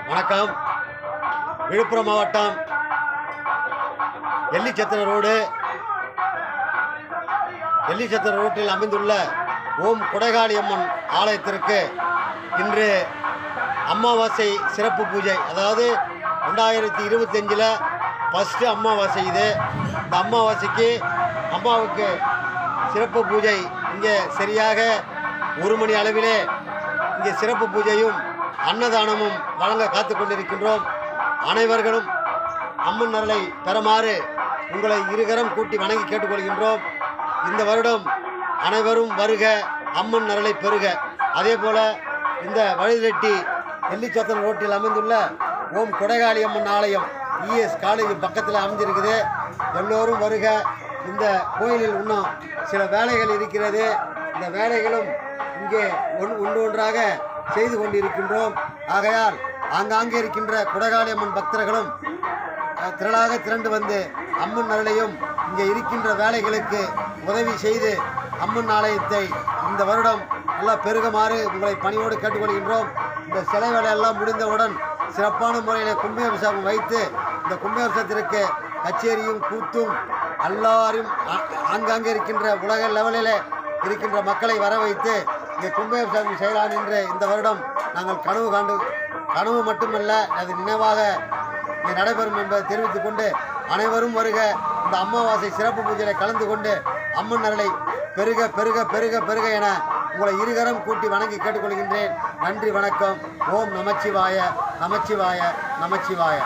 வணக்கம். விழுப்புரம் மாவட்டம் எல்லிச்சத்திரம் ரோட்டில் அமைந்துள்ள ஓம் கொடைகாளி அம்மன் ஆலயத்திற்கு இன்று அமாவாசை சிறப்பு பூஜை, அதாவது 2025 ஃபஸ்ட்டு அமாவாசை. இது இந்த அமாவாசைக்கு அம்மாவுக்கு சிறப்பு பூஜை இங்கே சரியாக 1 மணி அளவிலே இங்கே சிறப்பு பூஜையும் அன்னதானமும் வழங்க காத்து கொண்டிருக்கின்றோம். அனைவர்களும் அம்மன் அருளை பெறுமாறு உங்களை இருகரம் கூட்டி வணங்கி கேட்டுக்கொள்கின்றோம். இந்த வருடம் அனைவரும் வருக, அம்மன் அருளை பெறுக. அதே போல் இந்த வழிரெட்டி எல்லிச்சத்திரம் ரோட்டில் அமைந்துள்ள ஓம் கொடைகாளி அம்மன் ஆலயம் ES காலேஜ் பக்கத்தில் அமைஞ்சிருக்குது. எல்லோரும் வருக. இந்த கோயிலில் இன்னும் சில வேலைகள் இருக்கிறது. இந்த வேலைகளும் இங்கே ஒன்றாக செய்து கொண்டிருக்கின்றோம். ஆகையால் ஆங்காங்கே இருக்கின்ற கொடைகாளி அம்மன் பக்தர்களும் திரளாக திரண்டு வந்து அம்மன் அருளையும் இங்கே இருக்கின்ற வேலைகளுக்கு உதவி செய்து அம்மன் ஆலயத்தை இந்த வருடம் நல்லா பெருகுமாறு உங்களை பணியோடு கேட்டுக்கொள்கின்றோம். இந்த சிலை வேலையெல்லாம் முடிந்தவுடன் சிறப்பான முறையில் கும்பாபிஷேகம் வைத்து இந்த கும்பாபிஷேகத்திற்கு கச்சேரியும் கூத்தும் எல்லாரும் ஆங்காங்கே இருக்கின்ற உலக லெவலில் இருக்கின்ற மக்களை வர வைத்து இங்கே கும்பாபிஷேகம் செய்யலாம் என்று இந்த வருடம் நாங்கள் கனவு மட்டுமல்ல, அது நினைவாக இங்கே நடைபெறும் என்பதை தெரிவித்துக் கொண்டு அனைவரும் வருக. இந்த அமாவாசை சிறப்பு பூஜையில் கலந்து கொண்டு அம்மன் அருளை பெருக பெருக பெருக பெருக என உங்களை இருகரம் கூட்டி வணங்கி கேட்டுக்கொள்கின்றேன். நன்றி, வணக்கம். ஓம் நமச்சிவாய நமச்சிவாய நமச்சிவாய.